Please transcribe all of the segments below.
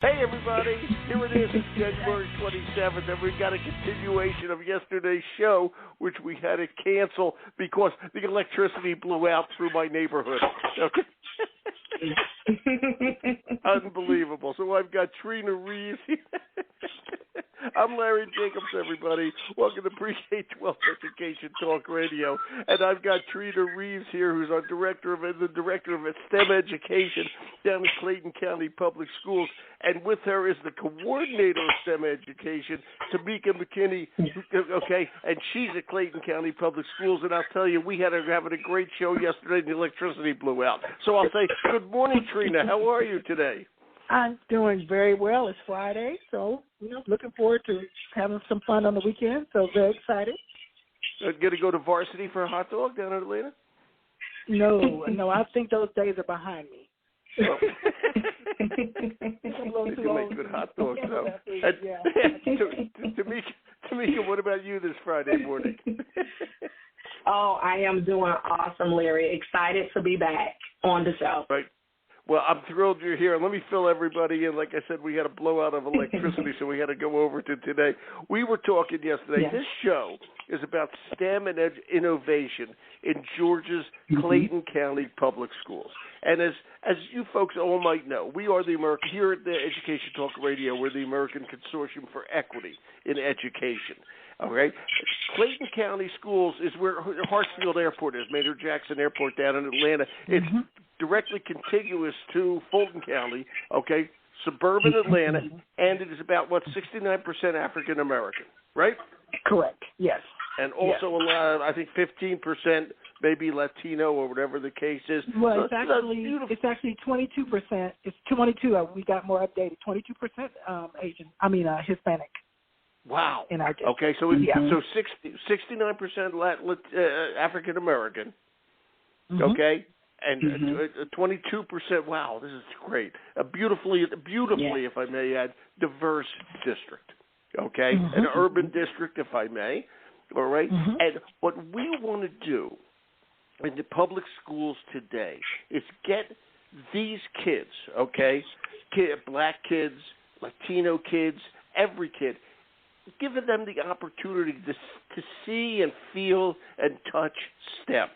Hey everybody, here it is, it's January 27th, and we've got a continuation of yesterday's show, which we had to cancel because the electricity blew out through my neighborhood. Okay. Unbelievable. So I've got Trina Reeaves. I'm Larry Jacobs, everybody. Welcome to Pre-K-12 Education Talk Radio. And I've got Trina Reeaves here, who's our director of STEM Education down in Clayton County Public Schools. And with her is the coordinator of STEM Education, TameakaMcKinney, okay? And she's at Clayton County Public Schools. And I'll tell you, we had having a great show yesterday, and the electricity blew out. So I'll say, good morning, Trina. How are you today? I'm doing very well. It's Friday, so, looking forward to having some fun on the weekend, so very excited. Going to go to varsity for a hot dog down in Atlanta? No, I think those days are behind me. Oh. You can make good hot dogs, though. Tameka, what about you this Friday morning? Oh, I am doing awesome, Larry. Excited to be back on the show. Right. Well, I'm thrilled you're here. Let me fill everybody in. Like I said, we had a blowout of electricity, so we had to go over to today. We were talking yesterday. Yes. This show is about STEM and innovation in Georgia's Clayton County Public Schools. And as you folks all might know, we are here at the Education Talk Radio, we're the American Consortium for Equity in Education. All right. Clayton County Schools is where Hartsfield Airport is, Major Jackson Airport down in Atlanta. It's directly contiguous to Fulton County, okay, suburban Atlanta, and it is about, 69% African American, right? Correct, yes. And also a lot, I think 15% maybe Latino or whatever the case is. Well, it's actually 22%. It's 22. We got more updated. 22% Hispanic. Wow. In our district. Okay, so 69% African American. Okay, and 22%. Wow, this is great. A beautifully, if I may add, diverse district. Okay, an urban district, if I may. All right, and what we want to do in the public schools today is get these kids, okay, black kids, Latino kids, every kid, giving them the opportunity to see and feel and touch STEM,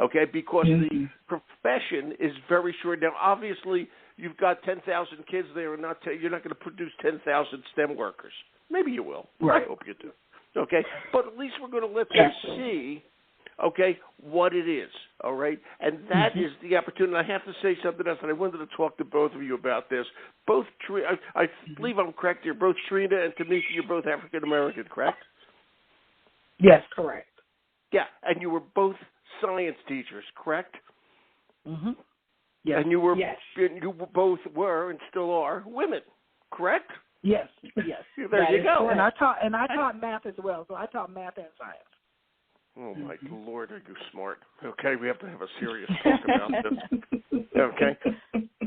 okay, because the profession is very short. Now, obviously, you've got 10,000 kids there, and you're not going to produce 10,000 STEM workers. Maybe you will. Right. I hope you do. Okay, but at least we're going to let them see, okay, what it is, all right? And that is the opportunity. I have to say something else, and I wanted to talk to both of you about this. Both, I believe I'm correct here, both Trina and Tameka, you're both African-American, correct? Yes, correct. Yeah, and you were both science teachers, correct? Yes. And you both were and still are women, correct? Yes. There you go. And I taught math as well, so I taught math and science. Oh, my Lord, are you smart? Okay, we have to have a serious talk about this. Okay?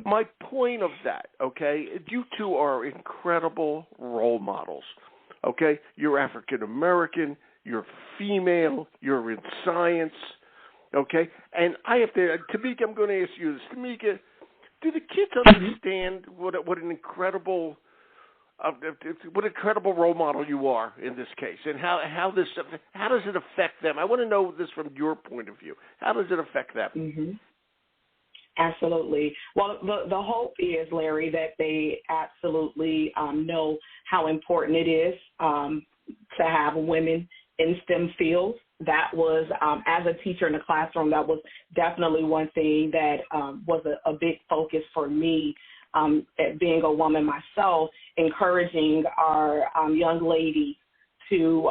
My point of that, okay, you two are incredible role models. Okay? You're African-American, you're female, you're in science. Okay? And I have to, Tameka, I'm going to ask you this. Tameka, do the kids understand what an incredible role model you are in this case, and how does it affect them? I want to know this from your point of view. How does it affect them? Absolutely. Well, the hope is, Larry, that they absolutely know how important it is to have women in STEM fields. That was, as a teacher in the classroom, that was definitely one thing that was a big focus for me. Being a woman myself, encouraging our young ladies to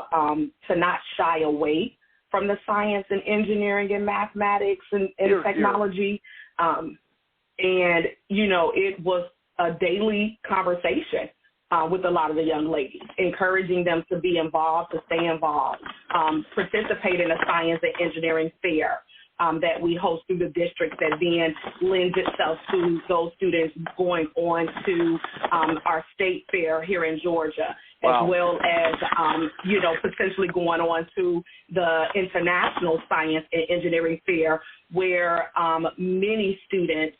not shy away from the science and engineering and mathematics and technology. And, it was a daily conversation with a lot of the young ladies, encouraging them to be involved, to stay involved, participate in a science and engineering fair that we host through the district that then lends itself to those students going on to our state fair here in Georgia. as well as, potentially going on to the International Science and Engineering Fair, where many students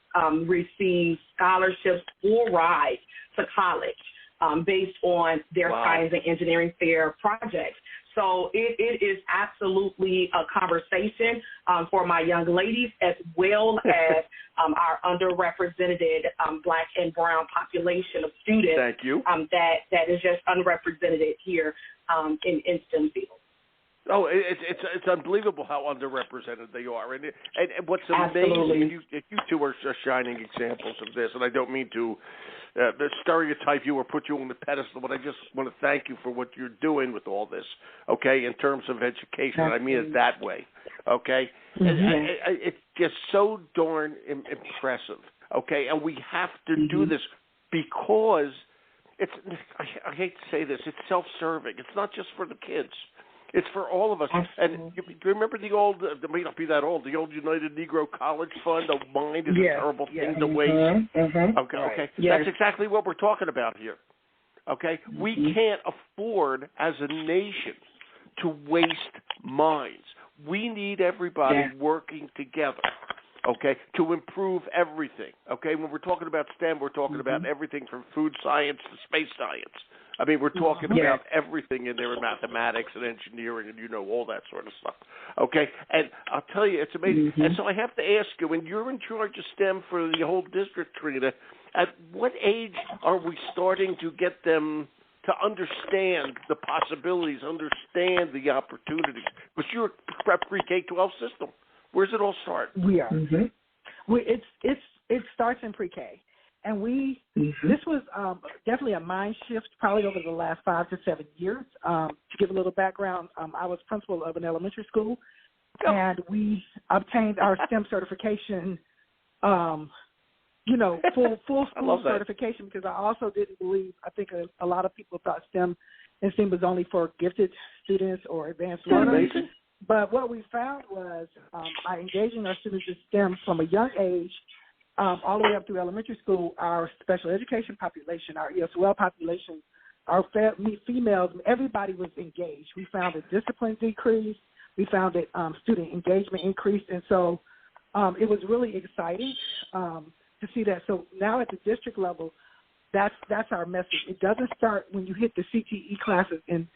receive scholarships or rides to college based on their science and engineering fair projects. So it is absolutely a conversation for my young ladies, as well as our underrepresented Black and brown population of students. Thank you. That is just unrepresented here in STEM fields. Oh, it's unbelievable how underrepresented they are, and what's amazing, you two are shining examples of this, and I don't mean to stereotype you or put you on the pedestal, but I just want to thank you for what you're doing with all this, okay, in terms of education, and I mean it that way, okay? It's just so darn impressive, okay, and we have to do this because I hate to say this, it's self-serving. It's not just for the kids. It's for all of us. Absolutely. And you remember the old, it may not be that old, the old United Negro College Fund? A mind is a terrible thing to waste. Okay. Yes. That's exactly what we're talking about here. Okay? We can't afford as a nation to waste minds. We need everybody working together, okay, to improve everything. Okay? When we're talking about STEM, we're talking about everything from food science to space science. I mean, we're talking about everything in there in mathematics and engineering and, all that sort of stuff. Okay? And I'll tell you, it's amazing. And so I have to ask you, when you're in charge of STEM for the whole district, Trina, at what age are we starting to get them to understand the possibilities, understand the opportunities? Because you're a pre-K-12 system. Where does it all start? We are. It starts in pre-K. And this was definitely a mind shift probably over the last 5 to 7 years. To give a little background, I was principal of an elementary school, and we obtained our STEM certification, full school certification, because I also didn't believe, I think a lot of people thought STEM was only for gifted students or advanced learners. But what we found was by engaging our students in STEM from a young age, all the way up through elementary school, our special education population, our ESOL population, our females, everybody was engaged. We found that discipline decreased. We found that student engagement increased. And so it was really exciting to see that. So now at the district level, that's our message. It doesn't start when you hit the CTE classes in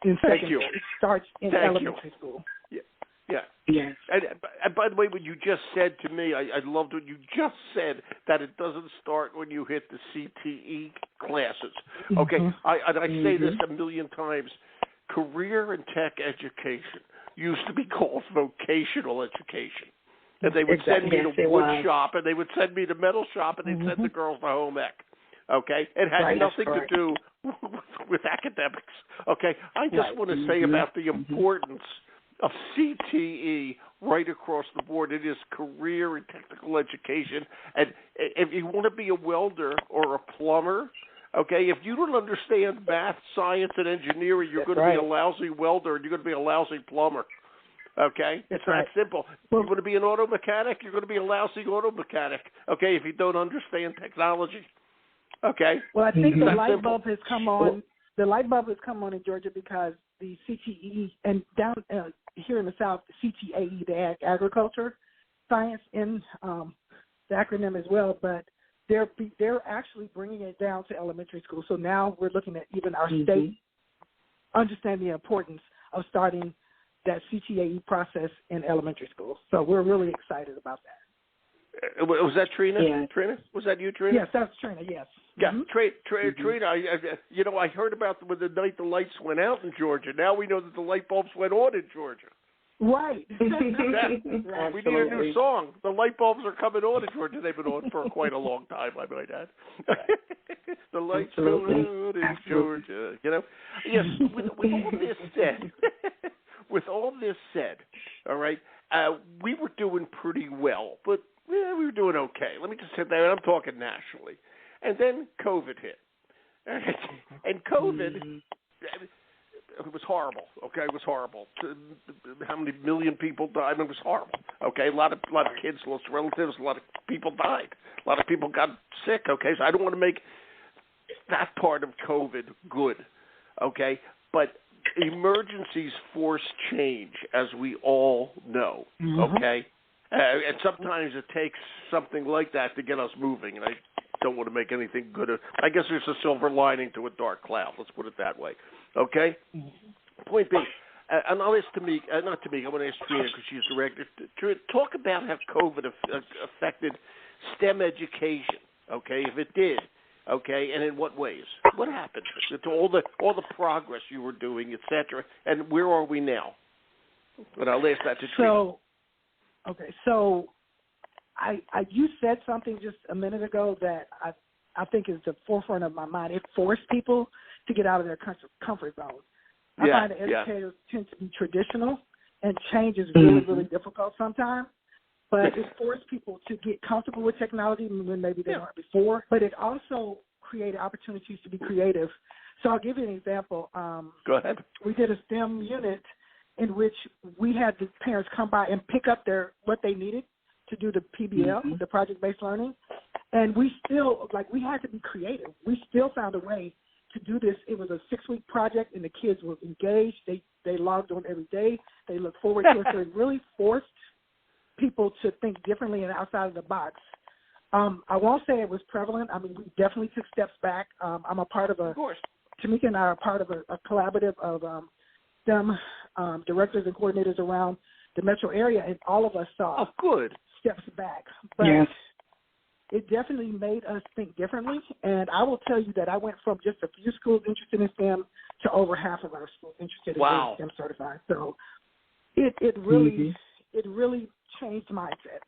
secondary. It starts in elementary school. Yes. And by the way, what you just said to me, I loved what you just said, that it doesn't start when you hit the CTE classes. Okay, I say this a million times. Career and tech education used to be called vocational education. And they would send me to wood shop, and they would send me to metal shop, and they'd send the girls to home ec. Okay? It had nothing to do with academics. Okay? I just want to say about the importance of CTE right across the board. It is career and technical education. And if you want to be a welder or a plumber, okay, if you don't understand math, science, and engineering, you're going to be a lousy welder and you're going to be a lousy plumber. Okay? It's that simple. You're going to be an auto mechanic, you're going to be a lousy auto mechanic, okay, if you don't understand technology. Okay? Well, I think the light bulb has come on. The light bulb has come on in Georgia because the CTE, and down here in the South, the CTAE, the agriculture science in the acronym as well, but they're actually bringing it down to elementary school. So now we're looking at even our state understanding the importance of starting that CTAE process in elementary school. So we're really excited about that. Was that Trina? Yeah. Trina? Was that you, Trina? Yes, that's Trina, yes. Yeah, Trina, I heard about when the night the lights went out in Georgia. Now we know that the light bulbs went on in Georgia. Right. We need a new song. The light bulbs are coming on in Georgia. They've been on for quite a long time, I might add. The lights go on in Georgia. Yes, with all this said, all right, we were doing pretty well, but we were doing okay. Let me just sit there, and I'm talking nationally. And then COVID hit. And COVID, it was horrible, okay? It was horrible. How many million people died? It was horrible, okay? A lot of kids lost relatives. A lot of people died. A lot of people got sick, okay? So I don't want to make that part of COVID good, okay? But emergencies force change, as we all know, okay? And sometimes it takes something like that to get us moving, and I don't want to make anything good. I guess there's a silver lining to a dark cloud. Let's put it that way, okay? Point being, and I'll ask Tameka, not Tameka, I want to ask Trina because she's director. Talk about how COVID affected STEM education, okay, if it did, okay, and in what ways? What happened to all the progress you were doing, et cetera, and where are we now? And I'll ask that to Trina. So you said something just a minute ago that I think is the forefront of my mind. It forced people to get out of their comfort zone. I find that educators tend to be traditional, and change is really, really difficult sometimes. But it forced people to get comfortable with technology when maybe they weren't before. But it also created opportunities to be creative. So I'll give you an example. Go ahead. We did a STEM unit in which we had the parents come by and pick up what they needed to do the PBL, the project-based learning. And we still, we had to be creative. We still found a way to do this. It was a 6-week project, and the kids were engaged. They logged on every day. They looked forward to it. So it really forced people to think differently and outside of the box. I won't say it was prevalent. I mean, we definitely took steps back. I'm a part of Tameka and I are part of a collaborative of STEM directors and coordinators around the metro area, and all of us saw steps back. But it definitely made us think differently, and I will tell you that I went from just a few schools interested in STEM to over half of our schools interested in being STEM certified. So it really changed mindsets.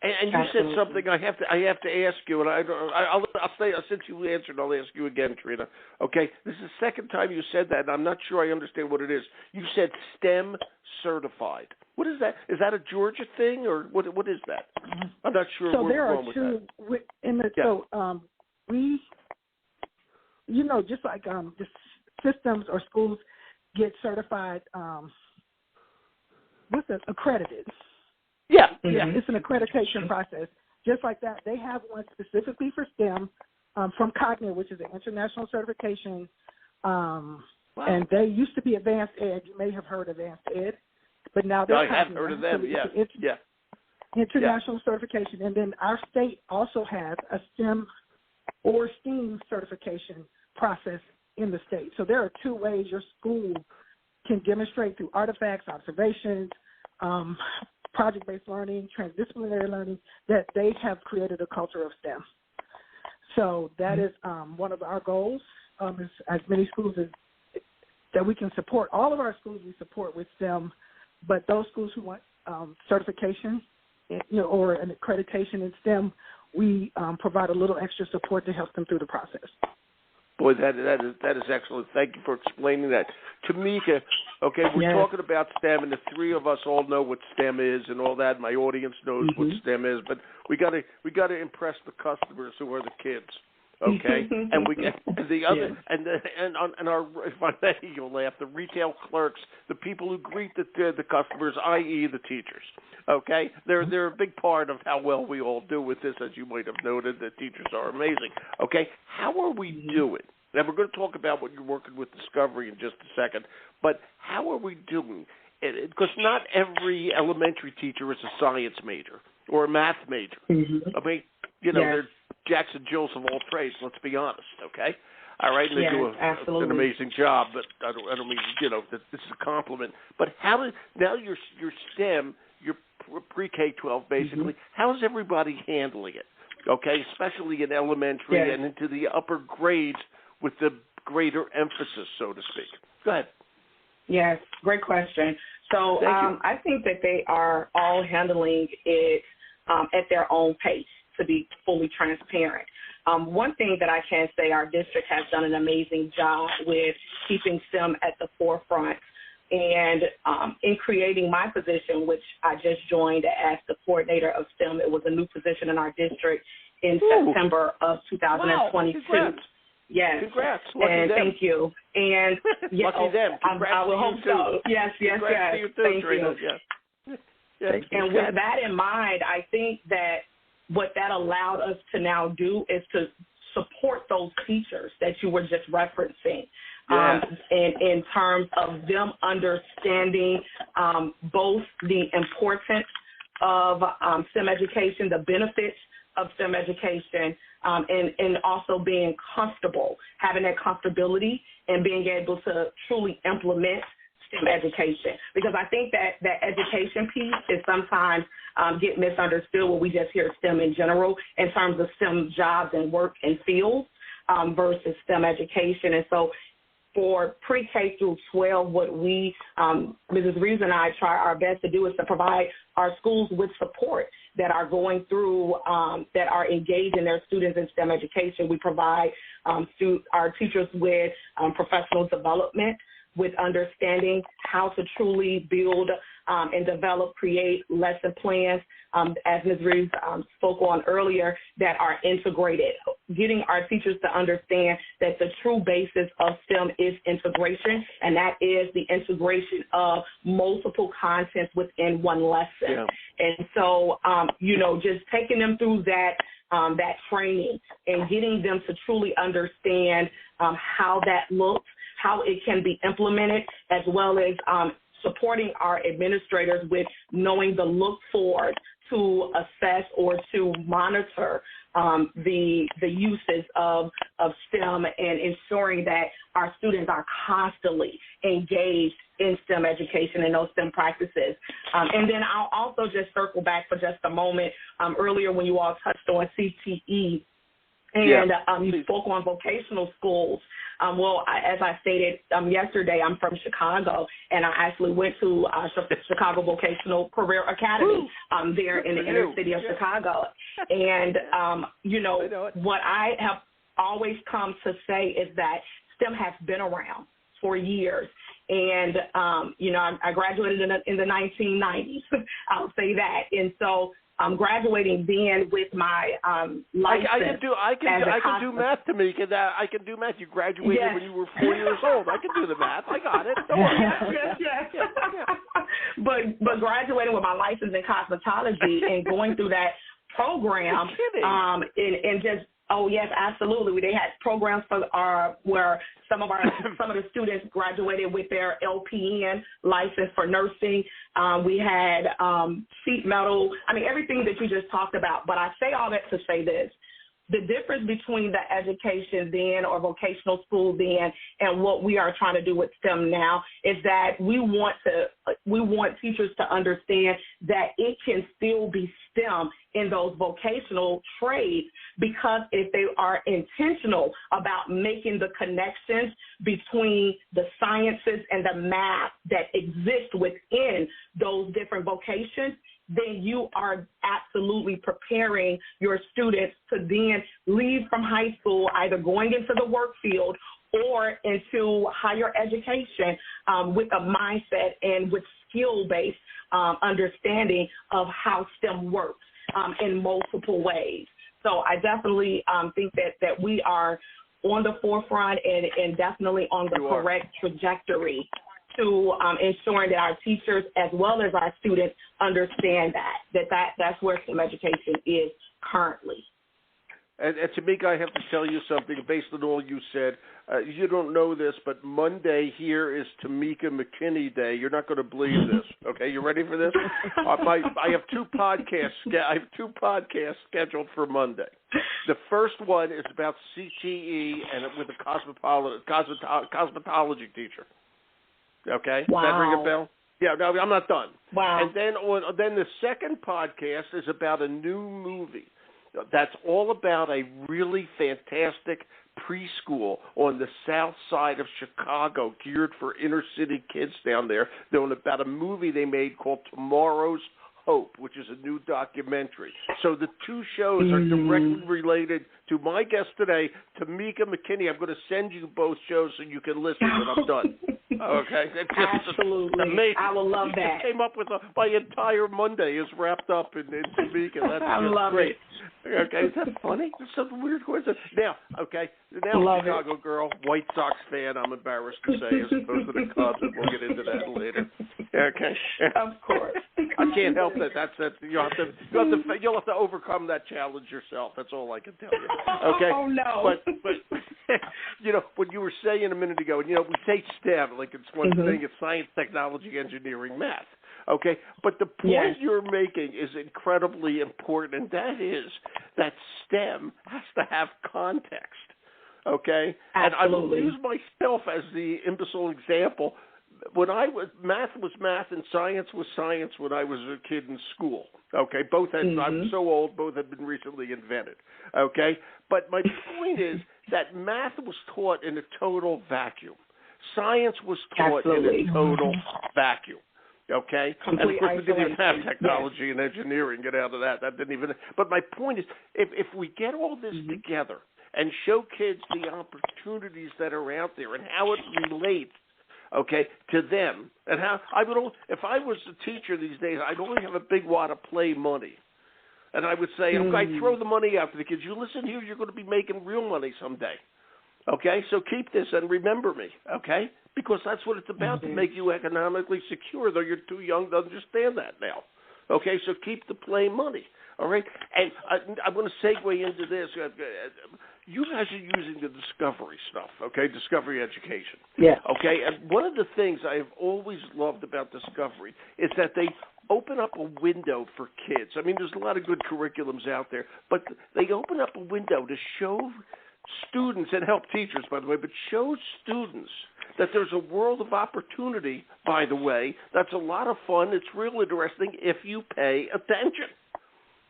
And you said something I have to ask you, and I'll say, since you answered, I'll ask you again, Trina. Okay, this is the second time you said that, and I'm not sure I understand what it is. You said STEM certified. What is that? Is that a Georgia thing, or what is that? I'm not sure. So there are two in the we, just like the systems or schools get certified. What's it? Accredited. Yeah, it's an accreditation process. Just like that, they have one specifically for STEM from Cognitive, which is an international certification. And they used to be Advanced Ed. You may have heard of Advanced Ed, but now they're I haven't heard of them. International certification. And then our state also has a STEM or STEAM certification process in the state. So there are 2 ways your school can demonstrate through artifacts, observations, project-based learning, transdisciplinary learning, that they have created a culture of STEM. So that is one of our goals, as many schools that we can support. All of our schools we support with STEM, but those schools who want certification, or an accreditation in STEM, we provide a little extra support to help them through the process. Boy, that is excellent. Thank you for explaining that. Tameka, okay, we're talking about STEM, and the 3 of us all know what STEM is and all that. My audience knows what STEM is, but we got to impress the customers who are the kids, okay? And we get the other and our, if I may, you'll laugh, the retail clerks, the people who greet the customers, i.e. the teachers. Okay, they're a big part of how well we all do with this, as you might have noted. The teachers are amazing. Okay, how are we doing? Now we're going to talk about what you're working with Discovery in just a second, but how are we doing? Because not every elementary teacher is a science major or a math major. I mean, they're Jacks and Jills of all trades. Let's be honest. Okay. All right, and they do an amazing job, but I don't mean that this is a compliment. But now your STEM, your pre-K-12 basically, how is everybody handling it? Okay, especially in elementary and into the upper grades with the greater emphasis, so to speak. Go ahead. Yes, great question. So I think that they are all handling it at their own pace, to be fully transparent. One thing that I can say, our district has done an amazing job with keeping STEM at the forefront. And in creating my position, which I just joined as the coordinator of STEM, it was a new position in our district in September of 2022. Wow, yes. Congrats. Lucky and them. Thank you. And lucky them. Congrats I will hope so. Yes. Congrats to you too, Thank Trina. you. And with that in mind, I think that what that allowed us to now do is to support those teachers that you were just referencing. in terms of them understanding both the importance of STEM education, the benefits of STEM education, and also being comfortable, having that comfortability and being able to truly implement STEM education. Because I think that education piece is sometimes get misunderstood when we just hear STEM in general in terms of STEM jobs and work and fields versus STEM education. And so for pre-K through 12, what we, Mrs. Reeves and I try our best to do is to provide our schools with support that are going through, that are engaged in their students in STEM education. We provide our teachers with professional development, with understanding how to truly build and develop, create lesson plans, as Ms. Reeves spoke on earlier, that are integrated, getting our teachers to understand that the true basis of STEM is integration, and that is the integration of multiple contents within one lesson. Yeah. And so, just taking them through that training and getting them to truly understand how that looks, how it can be implemented, as well as supporting our administrators with knowing the look for to assess or to monitor the uses of STEM, and ensuring that our students are constantly engaged in STEM education and those STEM practices. And then I'll also just circle back for just a moment. Earlier when you all touched on CTE, and you spoke on vocational schools. As I stated yesterday, I'm from Chicago, and I actually went to Chicago Vocational Career Academy there in the inner city of Chicago. And, what I have always come to say is that STEM has been around for years. And, I graduated in the 1990s. I'll say that. And so I'm graduating then with my license. I can do math, Tameka. I can do math. You graduated when you were 4 years old. I can do the math. I got it. Don't worry. Yes. But graduating with my license in cosmetology and going through that program, and just. Oh yes, absolutely. They had programs for where some of the students graduated with their LPN license for nursing. We had sheet metal. Everything that you just talked about. But I say all that to say this: the difference between the education then or vocational school then and what we are trying to do with STEM now is that we want teachers to understand that it can still be STEM in those vocational trades, because if they are intentional about making the connections between the sciences and the math that exist within those different vocations, then you are absolutely preparing your students to then leave from high school, either going into the work field or into higher education with a mindset and with skill-based understanding of how STEM works in multiple ways. So I definitely think that we are on the forefront and definitely on the correct trajectory to ensuring that our teachers as well as our students understand that's where STEM education is currently. And Tameka, I have to tell you something based on all you said. You don't know this, but Monday here is TameakaMcKinney Day. You're not going to believe this. Okay, you ready for this? I have two podcasts scheduled for Monday. The first one is about CTE and with a cosmetology teacher. Okay, wow. Does that ring a bell? Yeah, no, I'm not done. Wow. And then the second podcast is about a new movie that's all about a really fantastic preschool on the south side of Chicago, geared for inner city kids down there. They're about a movie they made called Tomorrow's Hope, which is a new documentary. So the two shows are directly related to my guest today, TameakaMcKinney. I'm going to send you both shows so you can listen when I'm done. Okay? It's just absolutely amazing. I will love that. Came up with my entire Monday is wrapped up in Tameka. That's I love great. It. Okay, is that funny? It's some weird coincidence. Now, Chicago girl, White Sox fan, I'm embarrassed to say, as opposed to the Cubs, and we'll get into that later. Okay. Of course. I can't help it. That's you'll have to overcome that challenge yourself. That's all I can tell you. Okay. Oh no. But what you were saying a minute ago, we say STEM, like it's one thing, it's science, technology, engineering, math. Okay, but the point you're making is incredibly important, and that is that STEM has to have context. Okay, Absolutely. And I will use myself as the imbecile example. When math was math and science was science when I was a kid in school. Okay, both had. I'm so old, both had been recently invented. Okay, but my point is that math was taught in a total vacuum. Science was taught in a total vacuum. Okay, Complete and of course we didn't even have isolation. technology and engineering. Get out of that. That didn't even. But my point is, if we get all this together and show kids the opportunities that are out there and how it relates, to them, and how if I was a teacher these days, I'd only have a big wad of play money, and I would say, I'd throw the money out to the kids. You listen here, you're going to be making real money someday. Okay, so keep this and remember me. Okay, because that's what it's about, to make you economically secure. Though you're too young to understand that now. Okay, so keep the play money. All right, and I'm going to segue into this. You guys are using the Discovery stuff, okay? Discovery education. Yeah. Okay, and one of the things I have always loved about Discovery is that they open up a window for kids. I mean, there's a lot of good curriculums out there, but they open up a window to show students, and help teachers, by the way, but show students that there's a world of opportunity, by the way, that's a lot of fun. It's real interesting if you pay attention.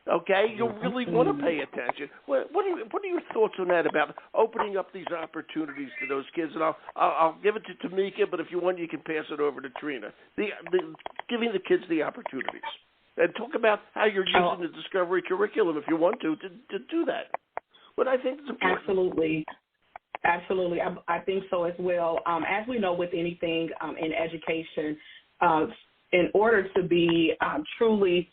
Okay, you'll really want to pay attention. What are your thoughts on that, about opening up these opportunities to those kids? And I'll give it to Tameka, but if you want, you can pass it over to Trina. Giving the kids the opportunities, and talk about how you're using the Discovery curriculum, if you want to do that. What I think is important. Absolutely. I think so as well. As we know with anything in education, in order to be truly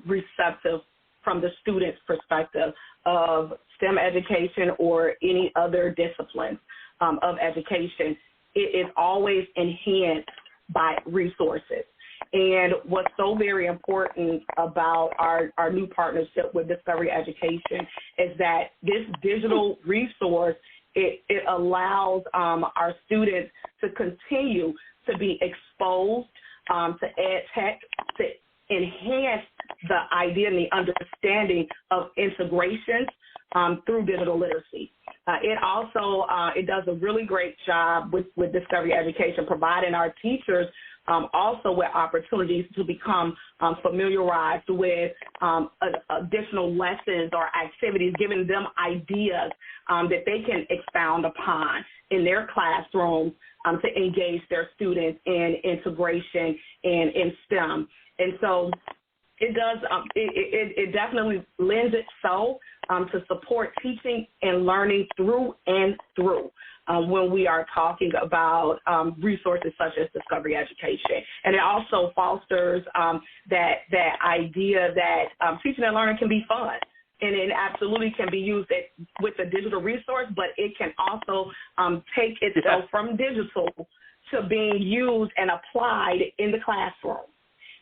receptive from the student's perspective of STEM education or any other discipline of education, it is always enhanced by resources. And what's so very important about our new partnership with Discovery Education is that this digital resource, it allows our students to continue to be exposed to ed tech, to enhance the idea and the understanding of integration through digital literacy. It also it does a really great job with Discovery Education, providing our teachers also with opportunities to become familiarized with additional lessons or activities, giving them ideas that they can expound upon in their classrooms to engage their students in integration and in STEM. And so it does. It definitely lends itself to support teaching and learning through and through when we are talking about resources such as Discovery Education. And it also fosters that idea that teaching and learning can be fun. And it absolutely can be used with a digital resource, but it can also take itself from digital to being used and applied in the classroom,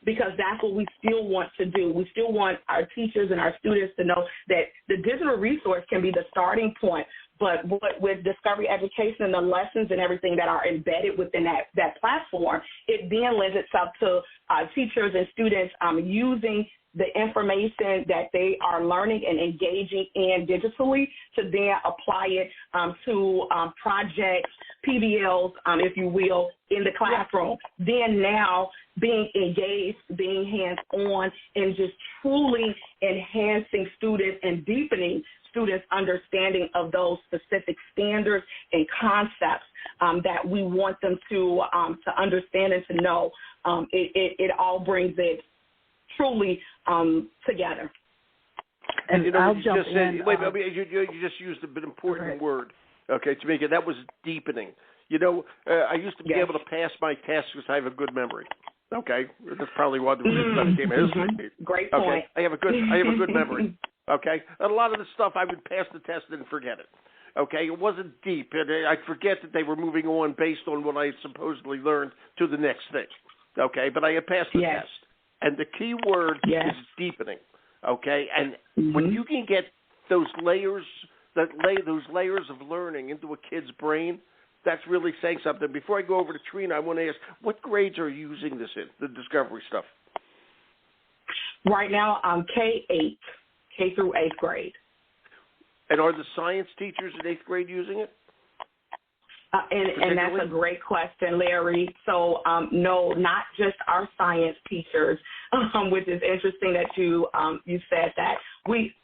because that's what we still want to do. We still want our teachers and our students to know that the digital resource can be the starting point, but with Discovery Education and the lessons and everything that are embedded within that platform, it then lends itself to teachers and students using the information that they are learning and engaging in digitally to then apply it to projects, PBLs, if you will, in the classroom. Then now being engaged, being hands-on, and just truly enhancing students and deepening students' understanding of those specific standards and concepts that we want them to understand and to know. It all brings it truly together. And I'll jump in. You just used an important word, okay, Tameka. That was deepening. I used to be able to pass my tests because I have a good memory. Okay, that's probably why the reason I came history. Great point. Okay, I have a good memory. Okay, and a lot of the stuff I would pass the test and forget it. Okay, it wasn't deep, and I'd forget that they were moving on based on what I had supposedly learned to the next thing. Okay, but I had passed the test. And the key word is deepening, okay? And when you can get those layers those layers of learning into a kid's brain, that's really saying something. Before I go over to Trina, I want to ask, what grades are you using this in, the Discovery stuff? Right now, I'm K-8, K through 8th grade. And are the science teachers in 8th grade using it? And that's a great question, Larry. So, no, not just our science teachers, which is interesting that you said that.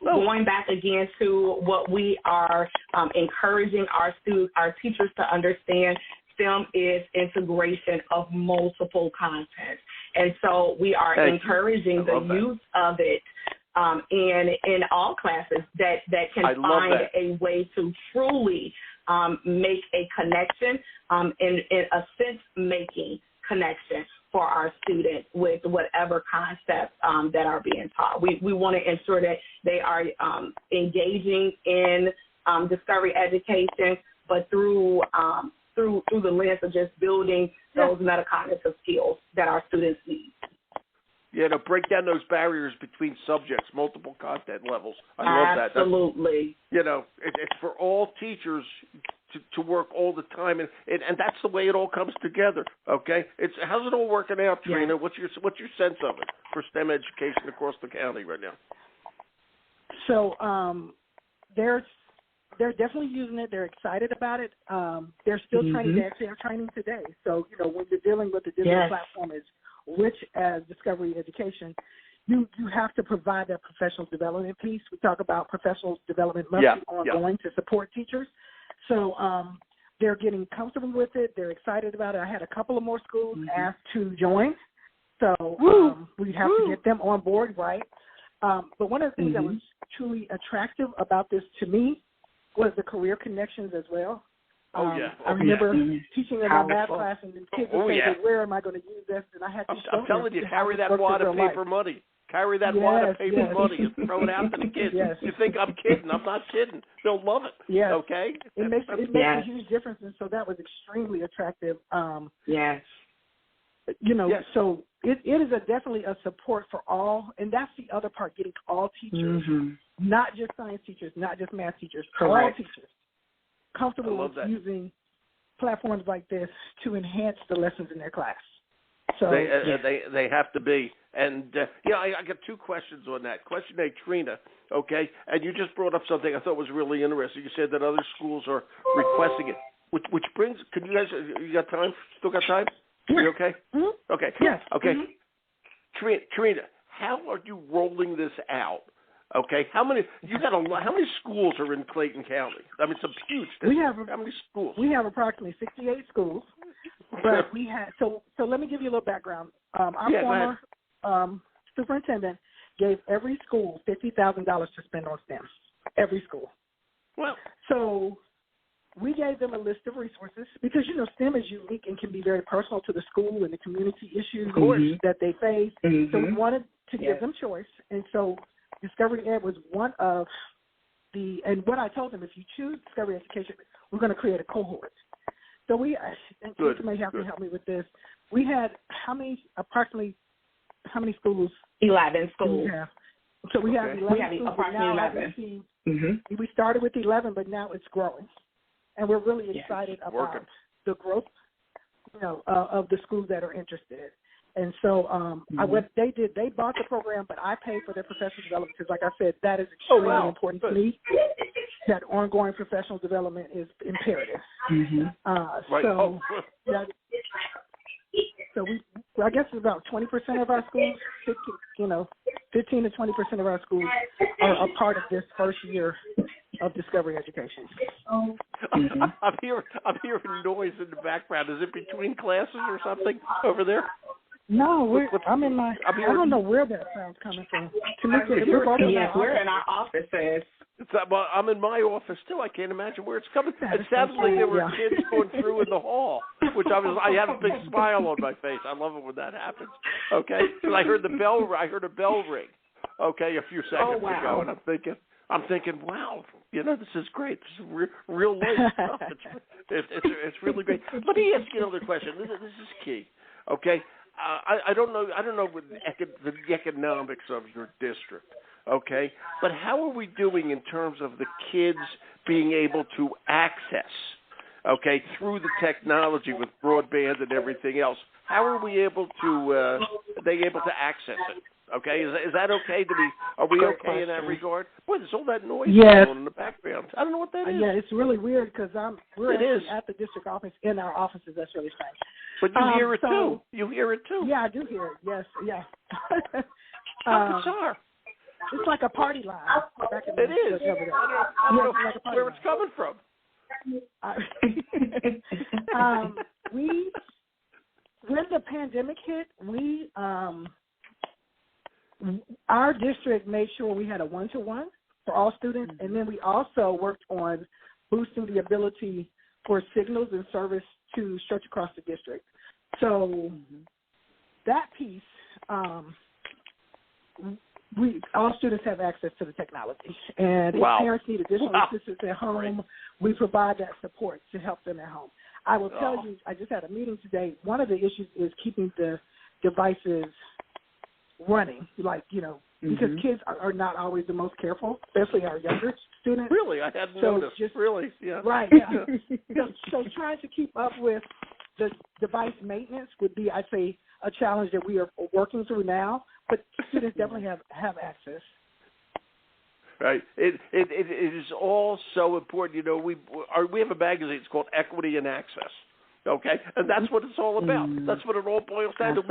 Going back again to what we are encouraging our teachers to understand, STEM is integration of multiple content. And so we are encouraging the use of it in all classes that can find a way to truly make a connection in a sense-making connection for our students with whatever concepts that are being taught. We want to ensure that they are engaging in discovery education, but through the lens of just building those metacognitive skills that our students need. Yeah, to break down those barriers between subjects, multiple content levels. I love that. Absolutely. It's for all teachers to work all the time, and that's the way it all comes together. Okay, how's it all working out, Trina? What's your sense of it for STEM education across the county right now? So they're definitely using it. They're excited about it. They're still training. They actually have training today. So when you're dealing with the digital platform as rich as Discovery Education, you have to provide that professional development piece. We talk about professional development must be ongoing to support teachers. So they're getting comfortable with it. They're excited about it. I had a couple of more schools ask to join. So we have to get them on board, right? But one of the things that was truly attractive about this to me was the career connections as well. I remember teaching in my math class, and the kids would say, where am I going to use this? And I had to I'm telling you, carry that wad of paper money. Carry that wad of paper money and throw it out to the kids. You think I'm kidding. I'm not kidding. They'll love it. Okay? It makes a huge difference, and so that was extremely attractive. So it is definitely a support for all, and that's the other part, getting all teachers, not just science teachers, not just math teachers, all teachers comfortable with using platforms like this to enhance the lessons in their class. So they have to be. And, I got two questions on that. Question A, Trina, okay, and you just brought up something I thought was really interesting. You said that other schools are requesting it, which brings, can you guys, you got time? Still got time? You okay? Okay. Yes. Okay. Trina, how are you rolling this out? Okay, how many schools are in Clayton County? I mean, it's a huge district. How many schools? We have approximately 68 schools, but we had so let me give you a little background. Our former superintendent gave every school $50,000 to spend on STEM. Every school. Well, so we gave them a list of resources because STEM is unique and can be very personal to the school and the community issues that they face. So we wanted to give them choice, and so Discovery Ed was one of and what I told them, if you choose Discovery Education, we're going to create a cohort. So and you may have to help me with this. We had approximately how many schools? 11 schools. So we have 11 schools. Approximately 11. We started with 11, but now it's growing. And we're really excited about the growth, of the schools that are interested. And so what they did, they bought the program, but I paid for their professional development because, like I said, that is extremely important to me. That ongoing professional development is imperative. So I guess it's about 20% of our schools, 15 to 20% of our schools are a part of this first year of Discovery Education. I'm hearing noise in the background. Is it between classes or something over there? No, I don't know where that sound's coming from. We're in our offices. I'm in my office too. I can't imagine where it's coming. It sounded like there were kids going through in the hall, which I have a big smile on my face. I love it when that happens. Okay, and I heard a bell ring. Okay, a few seconds ago, and I'm thinking, wow, this is great. This is real life stuff. It's really great. Let me ask you another question. This is key. Okay. I don't know the economics of your district, okay? But how are we doing in terms of the kids being able to access, okay, through the technology with broadband and everything else? How are we able to, they able to access it? Okay, is that okay to be? Are we Great okay in that question. regard? Boy, there's all that noise Yes. going on in the background. I don't know what that is. Yeah, it's really weird because we're It is. actually at the district office in our offices. That's really strange. But you hear it too. You hear it too. Yeah, I do hear it. Yes, yeah. How bizarre. It's like a party line. Back in It is. I don't know like a party where line. it's coming from. When the pandemic hit, our district made sure we had a 1-to-1 for all students, and then we also worked on boosting the ability for signals and service to stretch across the district. So that piece, all students have access to the technology, and if parents need additional assistance at home, we provide that support to help them at home. I will tell you, I just had a meeting today. One of the issues is keeping the devices running, because kids are not always the most careful, especially our younger students. Really? I hadn't noticed. Really? Yeah. Right, yeah. so trying to keep up with the device maintenance would be, I'd say, a challenge that we are working through now, but students definitely have access. Right. It is all so important. We have a magazine. It's called Equity and Access. Okay, and that's what it's all about. That's what it all boils down to.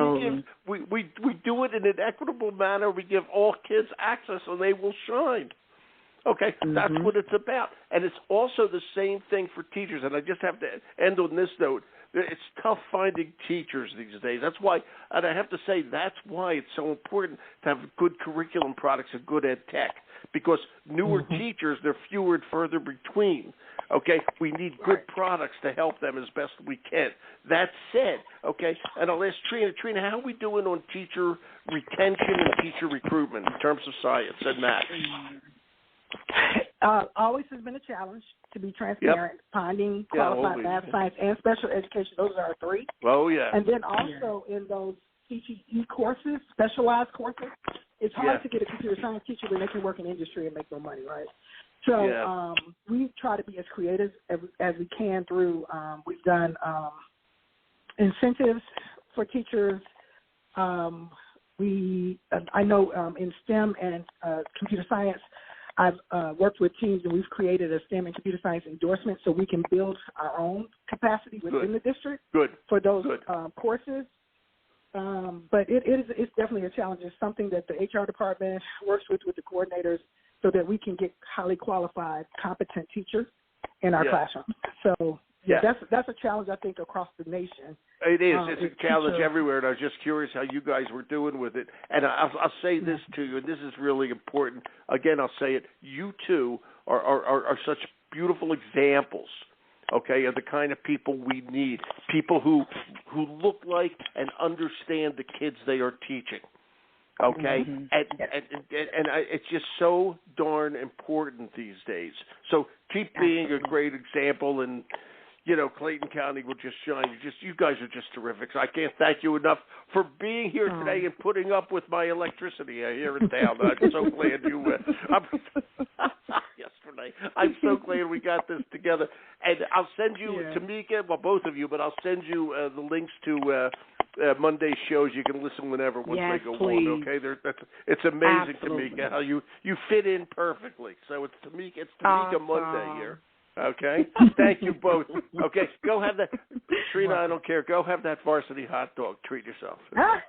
We do it in an equitable manner. We give all kids access, and they will shine. Okay, that's what it's about. And it's also the same thing for teachers. And I just have to end on this note. It's tough finding teachers these days. That's why, and I have to say, that's why it's so important to have good curriculum products and good ed tech, because newer teachers, they're fewer and further between. Okay, we need good products to help them as best we can. That said, okay, and I'll ask Trina, how are we doing on teacher retention and teacher recruitment in terms of science and math? Always has been a challenge, to be transparent. Finding qualified math, science, and special education, those are our three. Oh, yeah. And then also in those CTE courses, specialized courses, it's hard to get a computer science teacher when they can work in industry and make no money, right? So we try to be as creative as we can through, we've done incentives for teachers. I know in STEM and computer science, I've worked with teams, and we've created a STEM and computer science endorsement so we can build our own capacity within the district for those courses. But it's definitely a challenge. It's something that the HR department works with the coordinators so that we can get highly qualified, competent teachers in our classroom. So that's a challenge, I think, across the nation. It is. It's a challenge everywhere, and I was just curious how you guys were doing with it. And I'll say this to you, and this is really important. Again, I'll say it. You two are such beautiful examples, okay, of the kind of people we need, people who look like and understand the kids they are teaching. Okay, and it's just so darn important these days. So keep being a great example, and Clayton County will just shine. You guys are just terrific. So I can't thank you enough for being here today and putting up with my electricity here in town. I'm so glad you. Yesterday, I'm so glad we got this together, and I'll send you Tameka, well, both of you, but I'll send you the links to. Monday's shows. You can listen whenever once they go on. Okay, it's amazing, Tameka, how you fit in perfectly. So it's Tameka Monday here. Okay, thank you both. Okay, go have that, Trina. I don't care. Go have that varsity hot dog. Treat yourself. Yes,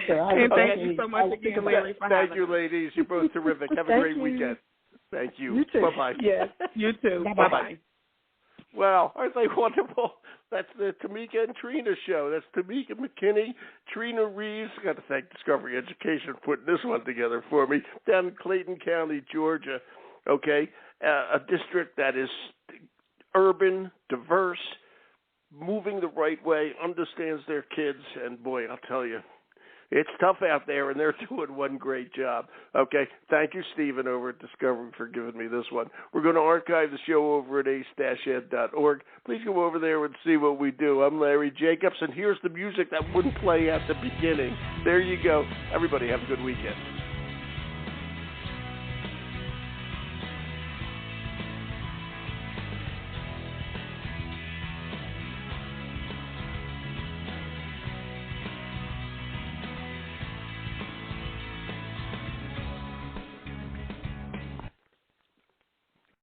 sir. And thank you so much again, Larry. Thank you, ladies. You're both terrific. Have a great weekend. Thank you. You too. Bye bye. Yes, you too. Bye bye. Well, aren't they wonderful? That's the Tameka and Trina show. That's TameakaMcKinney, Trina Reeaves. I got to thank Discovery Education for putting this one together for me. Down in Clayton County, Georgia. Okay, a district that is urban, diverse, moving the right way, understands their kids, and boy, I'll tell you, It's tough out there, and they're doing one great job. Okay, thank you, Stephen, over at Discovery, for giving me this one. We're going to archive the show over at ace-ed.org. Please go over there and see what we do. I'm Larry Jacobs, and here's the music that wouldn't play at the beginning. There you go. Everybody have a good weekend.